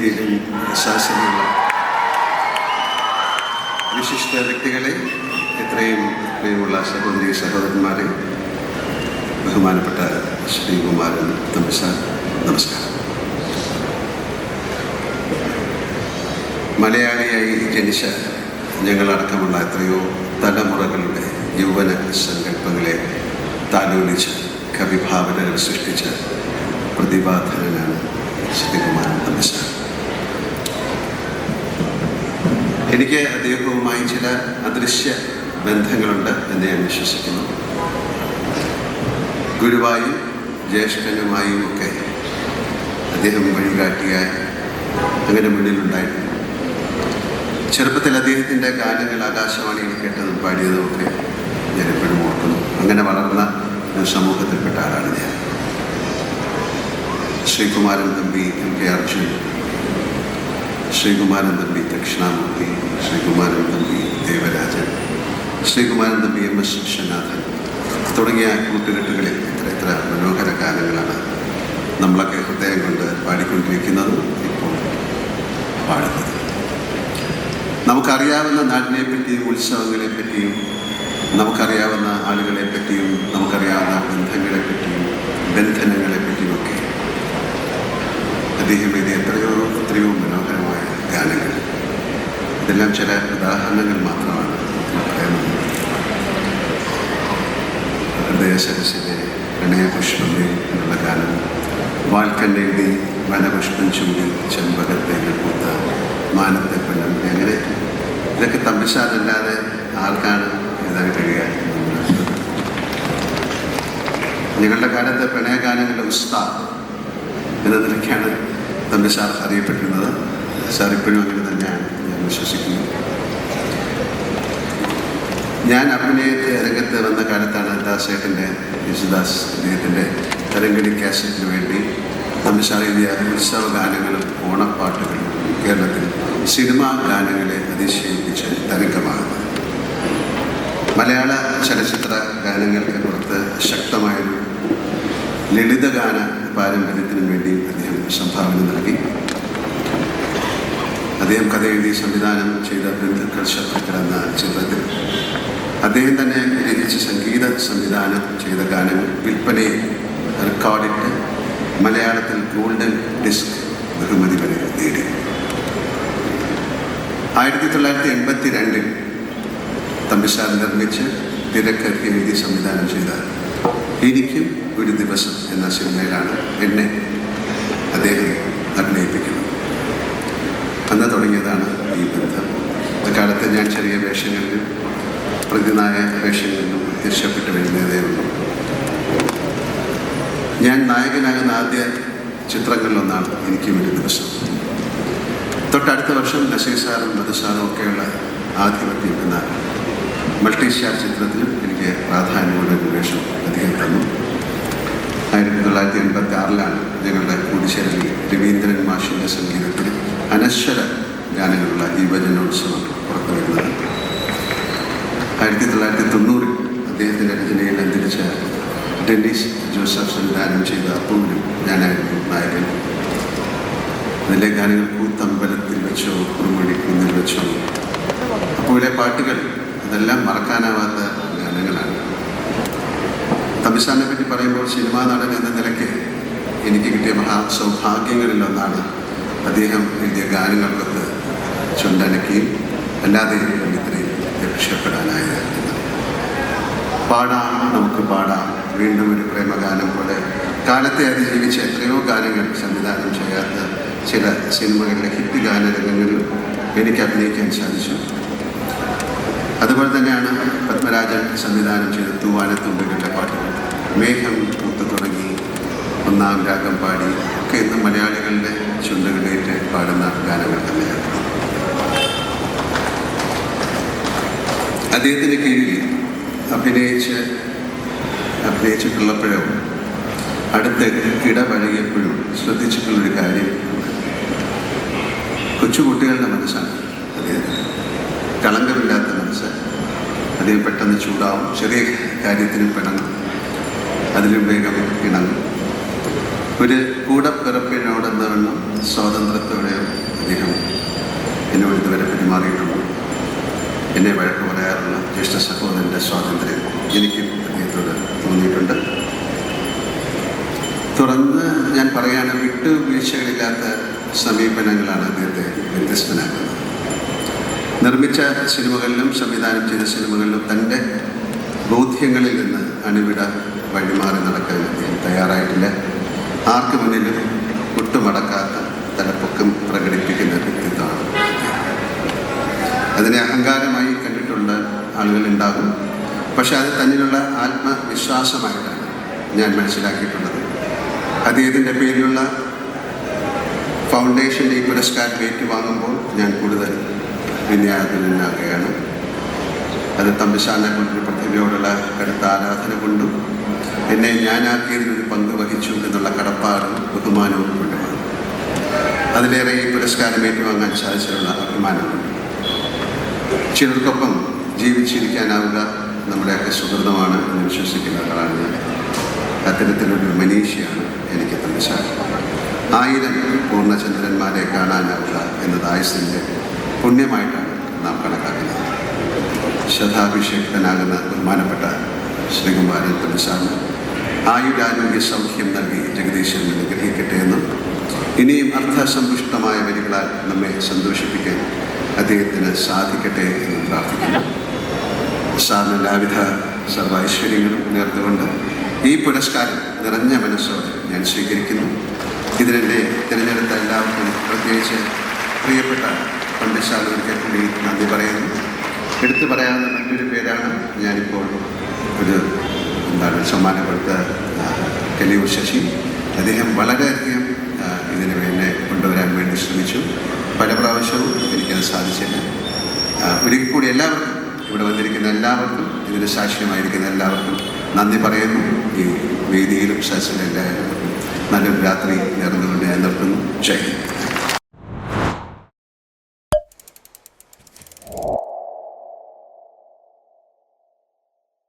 വേദിയിലും ശാസ്ത്രമുള്ള വിശിഷ്ട വ്യക്തികളെ, ഇത്രയും പ്രിയമുള്ള സഹോദരി സഹോദരന്മാരെ, ബഹുമാനപ്പെട്ട ശ്രീകുമാരൻ തമ്പി സാർ, നമസ്കാരം. മലയാളിയായി ജനിച്ച ഞങ്ങളടക്കമുള്ള എത്രയോ തലമുറകളുടെ യൗവന സങ്കല്പങ്ങളെ താലോലിച്ച കവിഭാവനകൾ സൃഷ്ടിച്ച പ്രതിഭാധനനാണ് ശ്രീകുമാരൻ തമ്പി സാർ. എനിക്ക് അദ്ദേഹവുമായി ചില അദൃശ്യ ബന്ധങ്ങളുണ്ട് എന്ന് ഞാൻ വിശ്വസിക്കുന്നു. ഗുരുവായും ജ്യേഷ്ഠനുമായും ഒക്കെ അദ്ദേഹം വഴികാട്ടിയായി അങ്ങനെ മുന്നിലുണ്ടായിരുന്നു. ചെറുപ്പത്തിൽ അദ്ദേഹത്തിൻ്റെ ഗാനങ്ങൾ ആകാശവാണിയിൽ കേട്ടതും പാടിയതും ഒക്കെ ഞാൻ എപ്പോഴും ഓർക്കുന്നു. അങ്ങനെ വളർന്ന ഒരു സമൂഹത്തിൽപ്പെട്ട ആളാണ് ഞാൻ. ശ്രീകുമാരൻ തമ്പി എം.കെ. അർജുൻ, ശ്രീകുമാരൻ തമ്പി ദക്ഷിണാമൂർത്തി, ശ്രീകുമാരൻ തമ്പി ദേവരാജൻ, ശ്രീകുമാരൻ തമ്പി എം.എസ്. വിശ്വനാഥൻ തുടങ്ങിയ കൂട്ടുകെട്ടുകളിൽ എത്ര മനോഹര ഗാനങ്ങളാണ് നമ്മളൊക്കെ ഹൃദയം കൊണ്ട് പാടിക്കൊണ്ടിരിക്കുന്നതും ഇപ്പോൾ പാടുന്നത്. നമുക്കറിയാവുന്ന നാടിനെ പറ്റിയും ഉത്സവങ്ങളെ പറ്റിയും നമുക്കറിയാവുന്ന ആളുകളെ പറ്റിയും നമുക്കറിയാവുന്ന ബന്ധങ്ങളെ പറ്റിയും ബന്ധനങ്ങളെ പറ്റിയുമൊക്കെ അദ്ദേഹം എഴുതിയ എത്രയോ മനോഹരമായ ഗാനങ്ങൾ. ഇതെല്ലാം ചില ഉദാഹരണങ്ങൾ മാത്രമാണ് പറയുന്നത്. ഹൃദയസരസിലെ പ്രണയപുഷ്പമേ എന്നുള്ള ഗാനം, വാൽക്കണ്ണെഴുതി വനപുഷ്പം ചൂടി ചെമ്പകത്തേക്ക് പൂത്ത മാനത്തെ പെണ്ണം, അങ്ങനെ ഇതൊക്കെ തമ്പിസാരല്ലാതെ ആർക്കാണ് എഴുതാൻ കഴിയുക? ഞങ്ങളുടെ കാലത്തെ പ്രണയഗാനങ്ങളുടെ ഉസ്താദ് എന്ന നിലയ്ക്കാണ് തമ്പിസാർ അറിയപ്പെട്ടിരുന്നത്. സാർ ഇപ്പോഴും അങ്ങനെ തന്നെയാണ് ഞാൻ വിശ്വസിക്കുന്നു. ഞാൻ അഭിനയ രംഗത്ത് വന്ന കാലത്താണ് ദാസേട്ടൻ്റെ യേശുദാസ് അദ്ദേഹത്തിൻ്റെ തരംഗിണി കാസറ്റിന് വേണ്ടി തമ്പിസാർ എഴുതിയ ഉത്സവ ഗാനങ്ങളും ഓണപ്പാട്ടുകളും കേരളത്തിൽ സിനിമാ ഗാനങ്ങളെ അതിശയിപ്പിച്ച് തരംഗമാകുന്നത്. മലയാള ചലച്ചിത്ര ഗാനങ്ങൾക്ക് പുറത്ത് ശക്തമായൊരു ലളിതഗാന പാരമ്പര്യത്തിനു വേണ്ടി അദ്ദേഹം സംഭാവന നൽകി. അദ്ദേഹം കഥ എഴുതി സംവിധാനം ചെയ്ത ബന്ധുക്കൾ ശത്രുക്കൾ എന്ന ചിത്രത്തിൽ അദ്ദേഹം തന്നെ രചിച്ച് സംഗീത സംവിധാനം ചെയ്ത ഗാനങ്ങൾ വിൽപ്പനയിൽ റെക്കോർഡിട്ട് മലയാളത്തിൽ ഗോൾഡൻ ഡിസ്ക് ബഹുമതി വരെ നേടി. 1982 തമ്പിസാർ നിർമ്മിച്ച് തിരക്കഥ എഴുതി സംവിധാനം ചെയ്ത എനിക്കും ഒരു ദിവസം എന്ന സിനിമയിലാണ് എന്നെ അദ്ദേഹം അഭിനയിപ്പിക്കുന്നത്. അന്ന് തുടങ്ങിയതാണ് ഈ ബന്ധം. അക്കാലത്ത് ഞാൻ ചെറിയ വേഷങ്ങളിലും പ്രതിനായക വേഷങ്ങളിലും പ്രത്യക്ഷപ്പെട്ട് വരുന്നതേ ഉള്ളൂ. ഞാൻ നായകനാകുന്ന ആദ്യ ചിത്രങ്ങളിലൊന്നാണ് എനിക്കും ഒരു ദിവസം. തൊട്ടടുത്ത വർഷം നസീർ സാറും മധുസാറും ഒക്കെയുള്ള ആധിപത്യം എന്ന മൾട്ടി സ്റ്റാർ ചിത്രത്തിലും എനിക്ക് പ്രാധാന്യമുള്ള ഒരു വേഷം അദ്ദേഹം തന്നു. 1986 ഞങ്ങളുടെ കൂടിശ്ശേരിയിൽ രവീന്ദ്രൻ മാഷിൻ്റെ സംഗീതത്തിൽ അനശ്വര ഗാനങ്ങളുള്ള യുവജനോത്സവം പുറത്തു വരുന്നത്. 1990 അദ്ദേഹത്തിൻ്റെ രചനയിൽ അന്തരിച്ച ഡെന്നിസ് ജോസഫ് സംവിധാനം ചെയ്ത അപ്പൂവിനും ഞാനായിരുന്നു നായകൻ. അതിലെ ഗാനങ്ങൾ കൂത്തമ്പലത്തിൽ വെച്ചോ കുറുമണി കുന്നിൽ വെച്ചോ, അപ്പൂവിലെ പാട്ടുകൾ അതെല്ലാം മറക്കാനാവാത്ത ഗാനങ്ങളാണ്. തമ്പിസാറിനെ പറ്റി പറയുമ്പോൾ സിനിമാ നടൻ എന്ന നിലയ്ക്ക് എനിക്ക് കിട്ടിയ മഹാസൗഭാഗ്യങ്ങളിലൊന്നാണ് അദ്ദേഹം എഴുതിയ ഗാനങ്ങൾക്കൊത്ത് ചുണ്ടനക്കുകയും അല്ലാതെ ഇത്രയും രക്ഷപ്പെടാനായത്. പാടാം നമുക്ക് പാടാം, വീണ്ടും ഒരു പ്രേമഗാനം പോലെ കാലത്തെ അതിജീവിച്ച എത്രയോ ഗാനങ്ങൾ സംവിധാനം ചെയ്യാത്ത ചില സിനിമകളിലെ ഹിറ്റ് ഗാനരംഗങ്ങളിലും എനിക്ക് അഭിനയിക്കാൻ സാധിച്ചു. അതുപോലെ തന്നെയാണ് പത്മരാജൻ സംവിധാനം ചെയ്ത തൂവാനത്തുമ്പികളുടെ പാട്ടുകൾ, മേഘം പൂത്തു തുടങ്ങി, ഒന്നാം രാഗം പാടി ഒക്കെ ഇന്ന് മലയാളികളുടെ ചുണ്ടുകളിലേക്ക് പാടുന്ന ഗാനങ്ങൾ തന്നെയാണ്. അദ്ദേഹത്തിന് കീഴിൽ അഭിനയിച്ചിട്ടുള്ളപ്പോഴും അടുത്ത് ഇടപഴകിയപ്പോഴും ശ്രദ്ധിച്ചിട്ടുള്ളൊരു കാര്യം, കൊച്ചുകുട്ടികളുടെ മനസ്സാണ് അദ്ദേഹത്തിന്. കളങ്കമില്ലാത്ത മനസ്സ്. അദ്ദേഹം പെട്ടെന്ന് ചൂടാവും, ചെറിയ കാര്യത്തിന് പിണങ്ങും, അതിലും വേഗം ഇണങ്ങും. ഒരു കൂടപ്പിറപ്പിനോടെന്ന വണ്ണം സ്വാതന്ത്ര്യത്തോടെ അദ്ദേഹം എന്നോട് ഇതുവരെ പെരുമാറിയിട്ടുണ്ട്. എന്നെ വഴക്ക് പറയാറുള്ള ജ്യേഷ്ഠ സഹോദരൻ്റെ സ്വാതന്ത്ര്യം എനിക്കും അദ്ദേഹത്തോട് തോന്നിയിട്ടുണ്ട്. തുറന്ന് ഞാൻ പറയുകയാണ്, വിട്ടുവീഴ്ചകളില്ലാത്ത സമീപനങ്ങളാണ് അദ്ദേഹത്തെ വ്യത്യസ്തനാക്കുന്നത്. നിർമ്മിച്ച സിനിമകളിലും സംവിധാനം ചെയ്ത സിനിമകളിലും തൻ്റെ ബോധ്യങ്ങളിൽ നിന്ന് അണിവിട വഴിമാറി നടക്കാൻ അദ്ദേഹം തയ്യാറായിട്ടില്ല. ആർക്ക് മുന്നിലും ഒട്ടുമടക്കാത്ത തലപ്പൊക്കം പ്രകടിപ്പിക്കുന്ന വ്യക്തിത്വമാണ്. അതിനെ അഹങ്കാരമായി കണ്ടിട്ടുള്ള ആളുകളുണ്ടാകും. പക്ഷെ അത് തന്നിലുള്ള ആത്മവിശ്വാസമായിട്ടാണ് ഞാൻ മനസ്സിലാക്കിയിട്ടുള്ളത്. അദ്ദേഹത്തിൻ്റെ പേരിലുള്ള ഫൗണ്ടേഷൻ്റെ ഈ പുരസ്കാരം ഏറ്റുവാങ്ങുമ്പോൾ ഞാൻ കൂടുതൽ വിനയാകുകയാണ്. അത് തമ്പുരാനെ കൊണ്ടൊരു പ്രതിഭയോടുള്ള കടുത്ത ആരാധന കൊണ്ടും എന്നെ ഞാനാക്കിയതിനൊരു പങ്ക് വഹിച്ചു എന്നുള്ള കടപ്പാടും ബഹുമാനവും കൊണ്ടുമാണ്. അതിലേറെ ഈ പുരസ്കാരം ഏറ്റുവാങ്ങാൻ സാധിച്ചിട്ടുള്ള അഭിമാനമുണ്ട്. ചിലർക്കൊപ്പം ജീവിച്ചിരിക്കാനാവുക നമ്മുടെയൊക്കെ സുഹൃതമാണ് എന്ന് വിശ്വസിക്കുന്ന ആളാണ് ഞാൻ. അത്തരത്തിലൊരു മനീഷിയാണ് എനിക്ക് തമ്പുരാൻ. 1000 പൂർണ്ണചന്ദ്രന്മാരെ കാണാനാവുക എന്നത് ആയുസ്സിൻ്റെ പുണ്യമായിട്ടാണ് നാം കണക്കാക്കുന്നത്. ശതാഭിഷേക്തനാകുന്ന ബഹുമാനപ്പെട്ട ശ്രീകുമാരൻ തമ്പുരാന് ആയുരാരോഗ്യ സൗഖ്യം നൽകി ജഗദീശൻ അനുഗ്രഹിക്കട്ടെ എന്നും ഇനിയും അർത്ഥസമ്പുഷ്ടമായ വരികളാൽ നമ്മെ സന്തോഷിപ്പിക്കാൻ അദ്ദേഹത്തിന് സാധിക്കട്ടെ എന്നും പ്രാർത്ഥിക്കുന്നു. സാറിന് എല്ലാവിധ സർവൈശ്വര്യങ്ങളും നേർന്നുകൊണ്ട് ഈ പുരസ്കാരം നിറഞ്ഞ മനസ്സോടെ ഞാൻ സ്വീകരിക്കുന്നു. ഇതിനെന്നെ തിരഞ്ഞെടുത്ത എല്ലാവർക്കും പ്രത്യേകിച്ച് പ്രിയപ്പെട്ട പണ്ഡിതശാലകൾക്ക് കൂടി നന്ദി പറയുന്നു. എടുത്തു പറയാവുന്ന മറ്റൊരു പേരാണ് ഞാനിപ്പോൾ സമ്മാനം കൊടുത്ത കലിയൂർ ശശി. അദ്ദേഹം വളരെയധികം ഇതിന് എന്നെ കൊണ്ടുവരാൻ വേണ്ടി ശ്രമിച്ചു. പല പ്രാവശ്യവും എനിക്കത് സാധിച്ചില്ല. ഒരിക്കൽ കൂടി എല്ലാവർക്കും, ഇവിടെ വന്നിരിക്കുന്ന എല്ലാവർക്കും, ഇതിന് സാക്ഷ്യമായിരിക്കുന്ന എല്ലാവർക്കും നന്ദി പറയുന്നു. ഈ വേദിയിലും സദസ്സിലും എല്ലാവരും നല്ലൊരു രാത്രി നേർന്നുകൊണ്ട് ഞാൻ നിർത്തുന്നു. ജയ് ഹിന്ദ്.